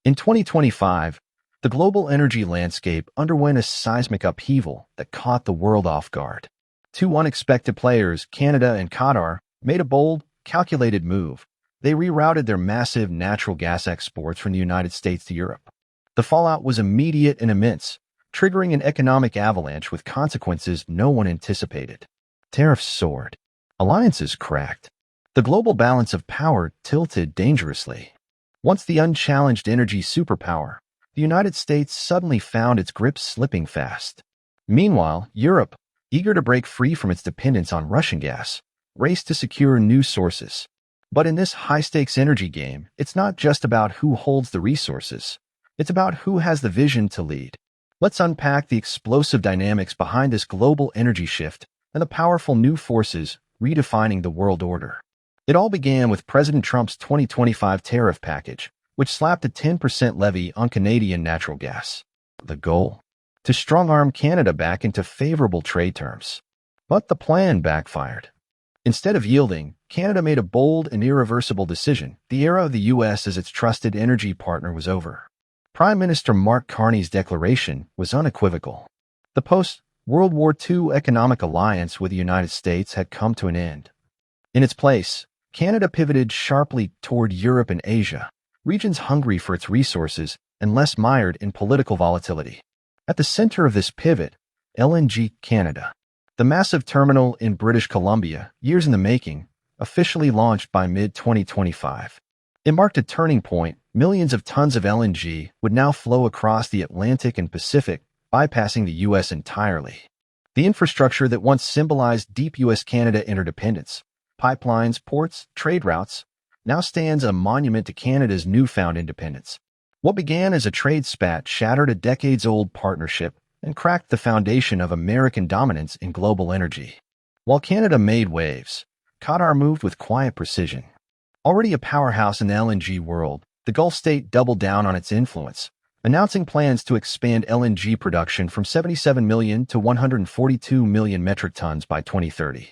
In 2025, the global energy landscape underwent a seismic upheaval that caught the world off guard. Two unexpected players, Canada and Qatar, made a bold, calculated move. They rerouted their massive natural gas exports from the United States to Europe. The fallout was immediate and immense, triggering an economic avalanche with consequences no one anticipated. Tariffs soared. Alliances cracked. The global balance of power tilted dangerously. Once the unchallenged energy superpower, the United States suddenly found its grip slipping fast. Meanwhile, Europe, eager to break free from its dependence on Russian gas, raced to secure new sources. But in this high-stakes energy game, it's not just about who holds the resources. It's about who has the vision to lead. Let's unpack the explosive dynamics behind this global energy shift and the powerful new forces redefining the world order. It all began with President Trump's 2025 tariff package, which slapped a 10% levy on Canadian natural gas. The goal? To strong-arm Canada back into favorable trade terms. But the plan backfired. Instead of yielding, Canada made a bold and irreversible decision. The era of the U.S. as its trusted energy partner was over. Prime Minister Mark Carney's declaration was unequivocal. The post-World War II economic alliance with the United States had come to an end. In its place, Canada pivoted sharply toward Europe and Asia, regions hungry for its resources and less mired in political volatility. At the center of this pivot, LNG Canada, the massive terminal in British Columbia, years in the making, officially launched by mid-2025. It marked a turning point. Millions of tons of LNG would now flow across the Atlantic and Pacific, bypassing the U.S. entirely. The infrastructure that once symbolized deep U.S.-Canada interdependence, pipelines, ports, trade routes, now stands a monument to Canada's newfound independence. What began as a trade spat shattered a decades-old partnership and cracked the foundation of American dominance in global energy. While Canada made waves, Qatar moved with quiet precision. Already a powerhouse in the LNG world, the Gulf state doubled down on its influence, announcing plans to expand LNG production from 77 million to 142 million metric tons by 2030.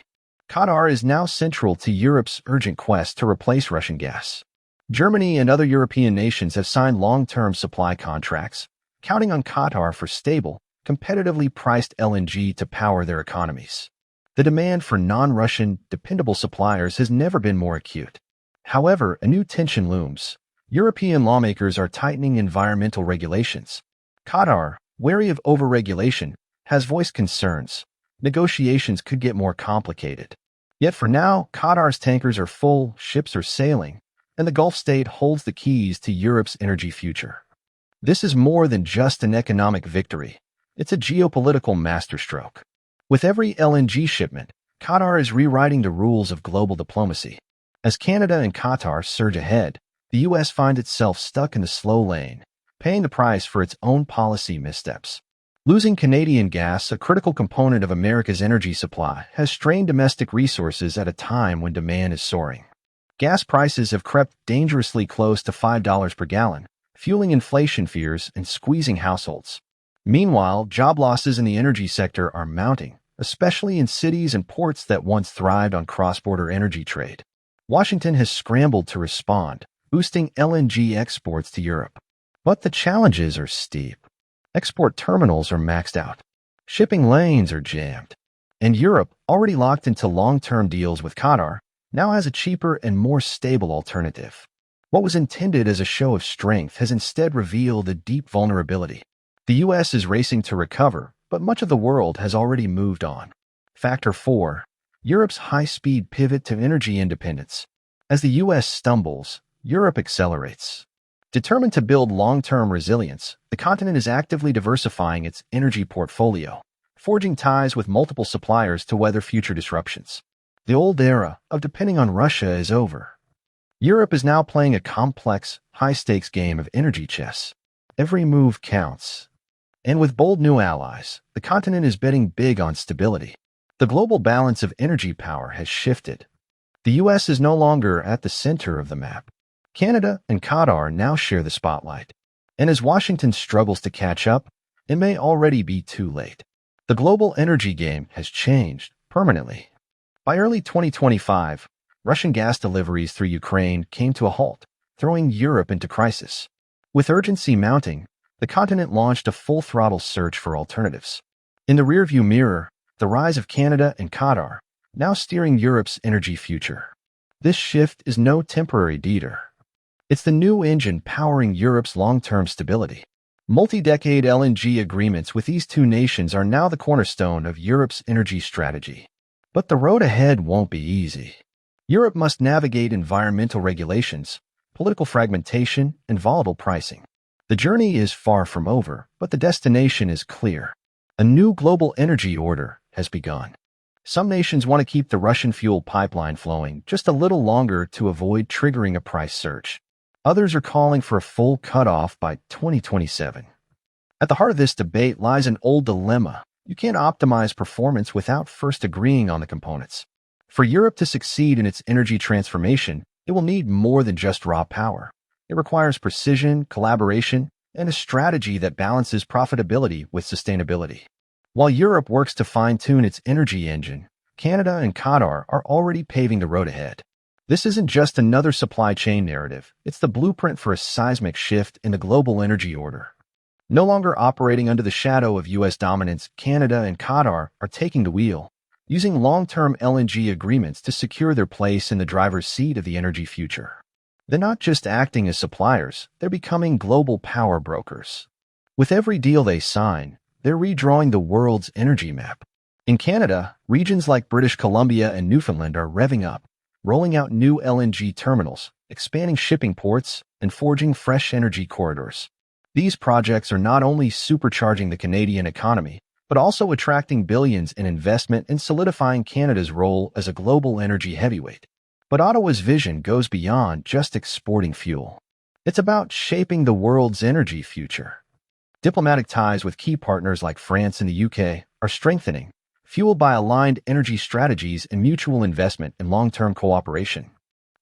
Qatar is now central to Europe's urgent quest to replace Russian gas. Germany and other European nations have signed long-term supply contracts, counting on Qatar for stable, competitively priced LNG to power their economies. The demand for non-Russian, dependable suppliers has never been more acute. However, a new tension looms. European lawmakers are tightening environmental regulations. Qatar, wary of overregulation, has voiced concerns. Negotiations could get more complicated. Yet for now, Qatar's tankers are full, ships are sailing, and the Gulf state holds the keys to Europe's energy future. This is more than just an economic victory. It's a geopolitical masterstroke. With every LNG shipment, Qatar is rewriting the rules of global diplomacy. As Canada and Qatar surge ahead, the U.S. finds itself stuck in the slow lane, paying the price for its own policy missteps. Losing Canadian gas, a critical component of America's energy supply, has strained domestic resources at a time when demand is soaring. Gas prices have crept dangerously close to $5 per gallon, fueling inflation fears and squeezing households. Meanwhile, job losses in the energy sector are mounting, especially in cities and ports that once thrived on cross-border energy trade. Washington has scrambled to respond, boosting LNG exports to Europe. But the challenges are steep. Export terminals are maxed out. Shipping lanes are jammed. And Europe, already locked into long-term deals with Qatar, now has a cheaper and more stable alternative. What was intended as a show of strength has instead revealed a deep vulnerability. The U.S. is racing to recover, but much of the world has already moved on. Factor 4. Europe's high-speed pivot to energy independence. As the U.S. stumbles, Europe accelerates. Determined to build long-term resilience, the continent is actively diversifying its energy portfolio, forging ties with multiple suppliers to weather future disruptions. The old era of depending on Russia is over. Europe is now playing a complex, high-stakes game of energy chess. Every move counts. And with bold new allies, the continent is betting big on stability. The global balance of energy power has shifted. The U.S. is no longer at the center of the map. Canada and Qatar now share the spotlight. And as Washington struggles to catch up, it may already be too late. The global energy game has changed permanently. By early 2025, Russian gas deliveries through Ukraine came to a halt, throwing Europe into crisis. With urgency mounting, the continent launched a full-throttle search for alternatives. In the rearview mirror, the rise of Canada and Qatar, now steering Europe's energy future. This shift is no temporary detour. It's the new engine powering Europe's long-term stability. Multi-decade LNG agreements with these two nations are now the cornerstone of Europe's energy strategy. But the road ahead won't be easy. Europe must navigate environmental regulations, political fragmentation, and volatile pricing. The journey is far from over, but the destination is clear. A new global energy order has begun. Some nations want to keep the Russian fuel pipeline flowing just a little longer to avoid triggering a price surge. Others are calling for a full cutoff by 2027. At the heart of this debate lies an old dilemma. You can't optimize performance without first agreeing on the components. For Europe to succeed in its energy transformation, it will need more than just raw power. It requires precision, collaboration, and a strategy that balances profitability with sustainability. While Europe works to fine-tune its energy engine, Canada and Qatar are already paving the road ahead. This isn't just another supply chain narrative, it's the blueprint for a seismic shift in the global energy order. No longer operating under the shadow of U.S. dominance, Canada and Qatar are taking the wheel, using long-term LNG agreements to secure their place in the driver's seat of the energy future. They're not just acting as suppliers, they're becoming global power brokers. With every deal they sign, they're redrawing the world's energy map. In Canada, regions like British Columbia and Newfoundland are revving up, rolling out new LNG terminals, expanding shipping ports, and forging fresh energy corridors. These projects are not only supercharging the Canadian economy, but also attracting billions in investment and solidifying Canada's role as a global energy heavyweight. But Ottawa's vision goes beyond just exporting fuel. It's about shaping the world's energy future. Diplomatic ties with key partners like France and the UK are strengthening, fueled by aligned energy strategies and mutual investment in long-term cooperation.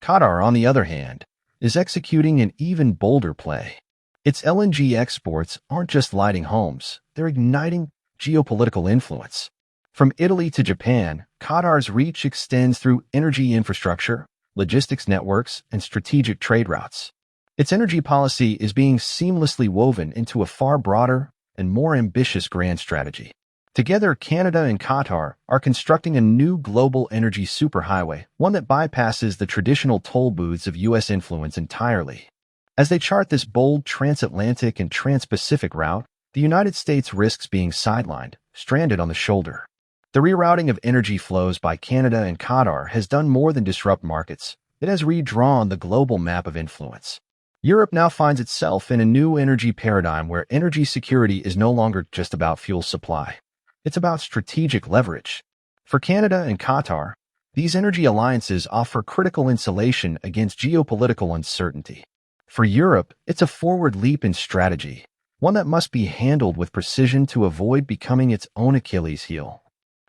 Qatar, on the other hand, is executing an even bolder play. Its LNG exports aren't just lighting homes, they're igniting geopolitical influence. From Italy to Japan, Qatar's reach extends through energy infrastructure, logistics networks, and strategic trade routes. Its energy policy is being seamlessly woven into a far broader and more ambitious grand strategy. Together, Canada and Qatar are constructing a new global energy superhighway, one that bypasses the traditional toll booths of U.S. influence entirely. As they chart this bold transatlantic and trans-Pacific route, the United States risks being sidelined, stranded on the shoulder. The rerouting of energy flows by Canada and Qatar has done more than disrupt markets. It has redrawn the global map of influence. Europe now finds itself in a new energy paradigm where energy security is no longer just about fuel supply. It's about strategic leverage. For Canada and Qatar, these energy alliances offer critical insulation against geopolitical uncertainty. For Europe, it's a forward leap in strategy, one that must be handled with precision to avoid becoming its own Achilles heel.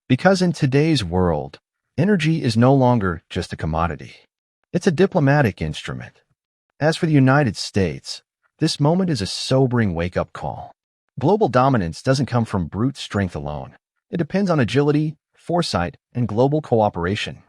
Because in today's world, energy is no longer just a commodity. It's a diplomatic instrument. As for the United States, this moment is a sobering wake-up call. Global dominance doesn't come from brute strength alone. It depends on agility, foresight, and global cooperation.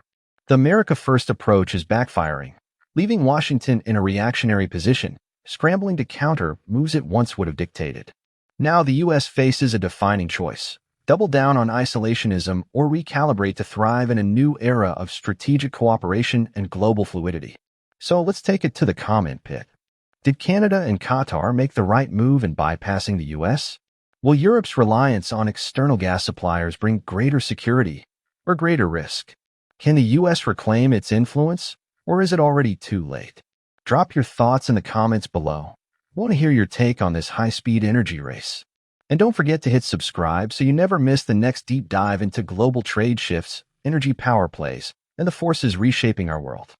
The America First approach is backfiring, leaving Washington in a reactionary position, scrambling to counter moves it once would have dictated. Now the U.S. faces a defining choice: double down on isolationism or recalibrate to thrive in a new era of strategic cooperation and global fluidity. So let's take it to the comment pit. Did Canada and Qatar make the right move in bypassing the U.S.? Will Europe's reliance on external gas suppliers bring greater security or greater risk? Can the U.S. reclaim its influence, or is it already too late? Drop your thoughts in the comments below. I want to hear your take on this high-speed energy race. And don't forget to hit subscribe so you never miss the next deep dive into global trade shifts, energy power plays, and the forces reshaping our world.